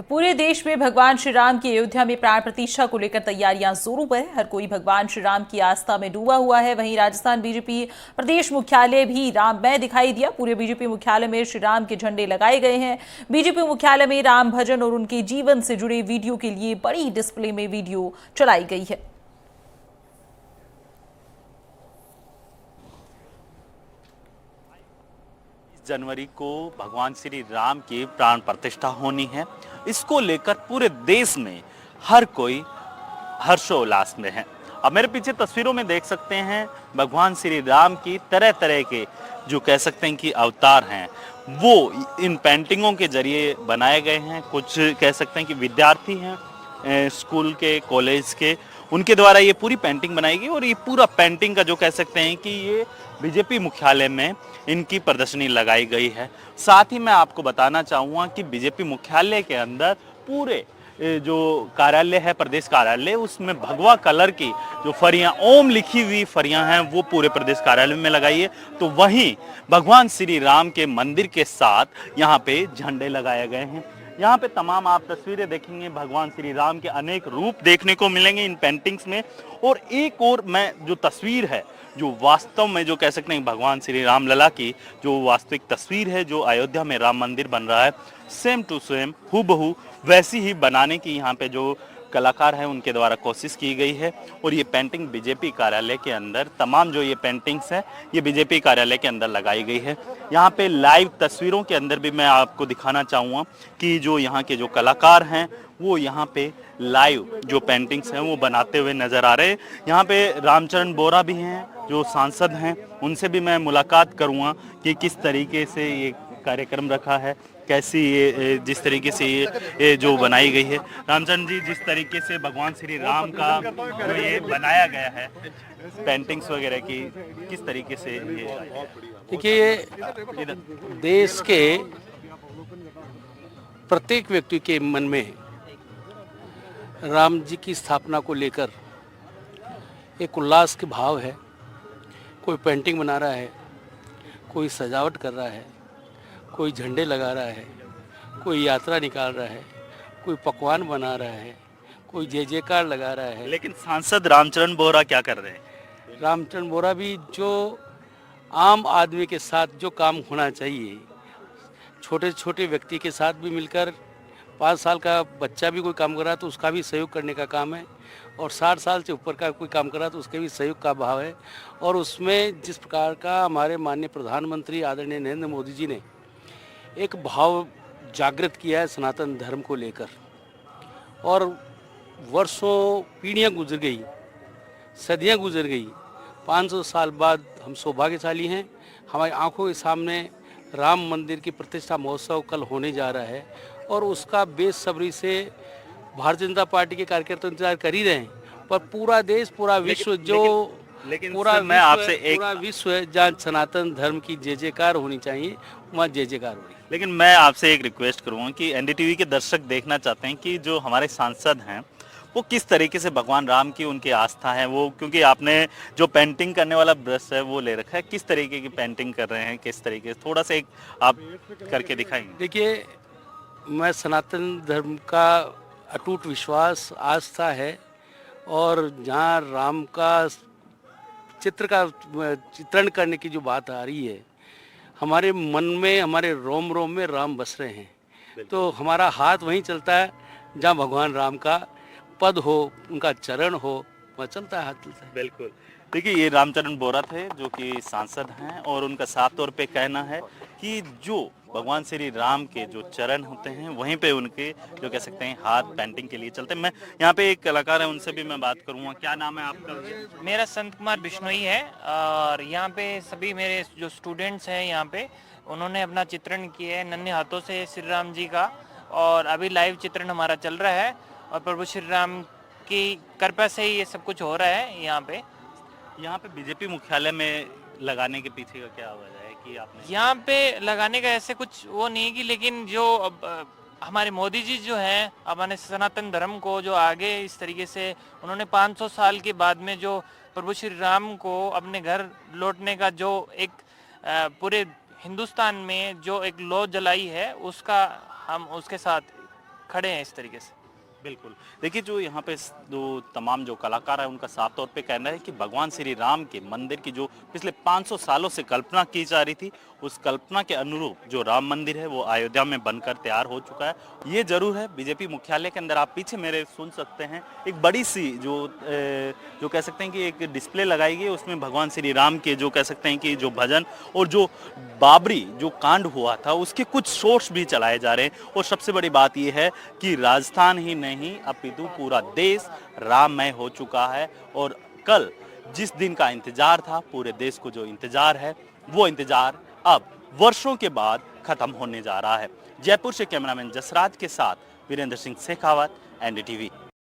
तो पूरे देश में भगवान श्री राम की अयोध्या में प्राण प्रतिष्ठा को लेकर तैयारियां जोरों पर है। हर कोई भगवान श्री राम की आस्था में डूबा हुआ है। वहीं राजस्थान बीजेपी प्रदेश मुख्यालय भी राममय दिखाई दिया। पूरे बीजेपी मुख्यालय में श्री राम के झंडे लगाए गए हैं। बीजेपी मुख्यालय में राम भजन और उनके जीवन से जुड़े वीडियो के लिए बड़ी डिस्प्ले में वीडियो चलाई गई है। जनवरी को भगवान श्री राम की प्राण प्रतिष्ठा होनी है। इसको लेकर पूरे देश में हर कोई हर्षोल्लास में है। अब मेरे पीछे तस्वीरों में देख सकते हैं भगवान श्री राम की तरह तरह के जो कह सकते हैं कि अवतार हैं वो इन पेंटिंगों के जरिए बनाए गए हैं। कुछ कह सकते हैं कि विद्यार्थी हैं स्कूल के, कॉलेज के, उनके द्वारा ये पूरी पेंटिंग बनाई गई और ये पूरा पेंटिंग का जो कह सकते हैं कि ये बीजेपी मुख्यालय में इनकी प्रदर्शनी लगाई गई है। साथ ही मैं आपको बताना चाहूँगा कि बीजेपी मुख्यालय के अंदर पूरे जो कार्यालय है, प्रदेश कार्यालय, उसमें भगवा कलर की जो फरियां, ओम लिखी हुई फरियां हैं, वो पूरे प्रदेश कार्यालय में लगाई है। तो वहीं भगवान श्री राम के मंदिर के साथ यहाँ पे झंडे लगाए गए हैं। यहाँ पे तमाम आप तस्वीरें देखेंगे, भगवान श्री राम के अनेक रूप देखने को मिलेंगे इन पेंटिंग्स में। और एक और मैं जो तस्वीर है, जो वास्तव में जो कह सकते हैं भगवान श्री राम लला की जो वास्तविक तस्वीर है, जो अयोध्या में राम मंदिर बन रहा है, सेम टू सेम हूबहू वैसी ही बनाने की यहाँ पे जो कलाकार हैं उनके द्वारा कोशिश की गई है। और ये पेंटिंग बीजेपी कार्यालय के अंदर, तमाम जो ये पेंटिंग्स हैं ये बीजेपी कार्यालय के अंदर लगाई गई है। यहाँ पे लाइव तस्वीरों के अंदर भी मैं आपको दिखाना चाहूँगा कि जो यहाँ के जो कलाकार हैं वो यहाँ पे लाइव जो पेंटिंग्स हैं वो बनाते हुए नजर आ रहे हैं। यहाँ पे रामचरण बोरा भी हैं जो सांसद हैं, उनसे भी मैं मुलाकात करूँगा कि किस तरीके से ये कार्यक्रम रखा है, कैसी ये जिस तरीके से ये जो बनाई गई है। रामचंद्र जी, जिस तरीके से भगवान श्री राम का जो ये बनाया गया है पेंटिंग्स वगैरह की, किस तरीके से ये, देखिए, देश के प्रत्येक व्यक्ति के मन में राम जी की स्थापना को लेकर एक उल्लास के भाव है। कोई पेंटिंग बना रहा है, कोई सजावट कर रहा है, कोई झंडे लगा रहा है, कोई यात्रा निकाल रहा है, कोई पकवान बना रहा है, कोई जय जयकार लगा रहा है। लेकिन सांसद रामचरण बोरा क्या कर रहे हैं? रामचरण बोरा भी जो आम आदमी के साथ जो काम होना चाहिए, छोटे छोटे व्यक्ति के साथ भी मिलकर, 5 साल का बच्चा भी कोई काम कर रहा है तो उसका भी सहयोग करने का काम है, और 60 साल से ऊपर का कोई काम कर रहा है तो उसके भी सहयोग का भाव है। और उसमें जिस प्रकार का हमारे माननीय प्रधानमंत्री आदरणीय नरेंद्र मोदी जी ने एक भाव जागृत किया है सनातन धर्म को लेकर, और वर्षों पीढ़ियाँ गुजर गई, सदियाँ गुजर गई, 500 साल बाद हम सौभाग्यशाली हैं। हमारी आंखों के सामने राम मंदिर की प्रतिष्ठा महोत्सव कल होने जा रहा है, और उसका बेसब्री से भारतीय जनता पार्टी के कार्यकर्ता इंतजार कर ही रहे हैं। पर पूरा देश, पूरा विश्व लेकिन पूरा मैं आपसे पूरा विश्व है जहाँ सनातन धर्म की जय जयकार होनी चाहिए, वहाँ जय जयकार हो रही है। लेकिन मैं आपसे एक रिक्वेस्ट करूँगा कि एनडीटीवी के दर्शक देखना चाहते हैं कि जो हमारे सांसद हैं वो किस तरीके से भगवान राम की उनकी आस्था है, वो क्योंकि आपने जो पेंटिंग करने वाला ब्रश है वो ले रखा है, किस तरीके की पेंटिंग कर रहे हैं, किस तरीके से, थोड़ा सा एक आप करके दिखाएंगे? देखिए, मैं सनातन धर्म का अटूट विश्वास, आस्था है, और जहाँ राम का चित्र का चित्रण करने की जो बात आ रही है, हमारे मन में, हमारे रोम रोम में राम बस रहे हैं। तो हमारा हाथ वहीं चलता है जहाँ भगवान राम का पद हो, उनका चरण हो, वहाँ चलता है, हाथ चलता है। बिल्कुल। देखिए, ये रामचरण बोरा थे जो कि सांसद हैं, और उनका साफ तौर पे कहना है कि जो भगवान श्री राम के जो चरण होते हैं वहीं पे उनके जो कह सकते हैं हाथ पेंटिंग के लिए चलते हैं। मैं यहाँ पे एक कलाकार है, उनसे भी मैं बात करूँगा। क्या नाम है आपका? मेरा संत कुमार बिश्नोई है, और यहाँ पे सभी मेरे जो स्टूडेंट्स हैं यहाँ पे, उन्होंने अपना चित्रण किया है नन्हे हाथों से श्री राम जी का, और अभी लाइव चित्रण हमारा चल रहा है, और प्रभु श्री राम की कृपा से ही ये सब कुछ हो रहा है। यहाँ पे बीजेपी मुख्यालय में लगाने के पीछे का क्या वजह है कि आपने यहाँ पे लगाने का ऐसे कुछ वो नहीं है कि, लेकिन जो हमारे मोदी जी जो हैं, हमारे सनातन धर्म को जो आगे इस तरीके से उन्होंने 500 साल के बाद में जो प्रभु श्री राम को अपने घर लौटने का जो एक पूरे हिंदुस्तान में जो एक लौ जलाई है, उसका हम उसके साथ खड़े हैं इस तरीके से। बिल्कुल। देखिए, जो यहाँ पे जो तमाम जो कलाकार हैं उनका साफ तौर पे कहना है कि भगवान श्री राम के मंदिर की जो पिछले 500 सालों से कल्पना की जा रही थी, उस कल्पना के अनुरूप जो राम मंदिर है वो अयोध्या में बनकर तैयार हो चुका है। ये जरूर है, बीजेपी मुख्यालय के अंदर आप पीछे मेरे सुन सकते हैं एक बड़ी सी जो कह सकते हैं कि एक डिस्प्ले लगाई गई है, उसमें भगवान श्री राम के जो कह सकते हैं कि जो भजन और जो बाबरी जो कांड हुआ था उसके कुछ शॉट्स भी चलाए जा रहे हैं। और सबसे बड़ी बात यह है कि राजस्थान ही नहीं अपितु पूरा देश राममय हो चुका है। और कल जिस दिन का इंतजार था, पूरे देश को जो इंतजार है, वो इंतजार अब वर्षों के बाद खत्म होने जा रहा है। जयपुर से कैमरामैन जसराज के साथ वीरेंद्र सिंह शेखावत, एनडीटीवी।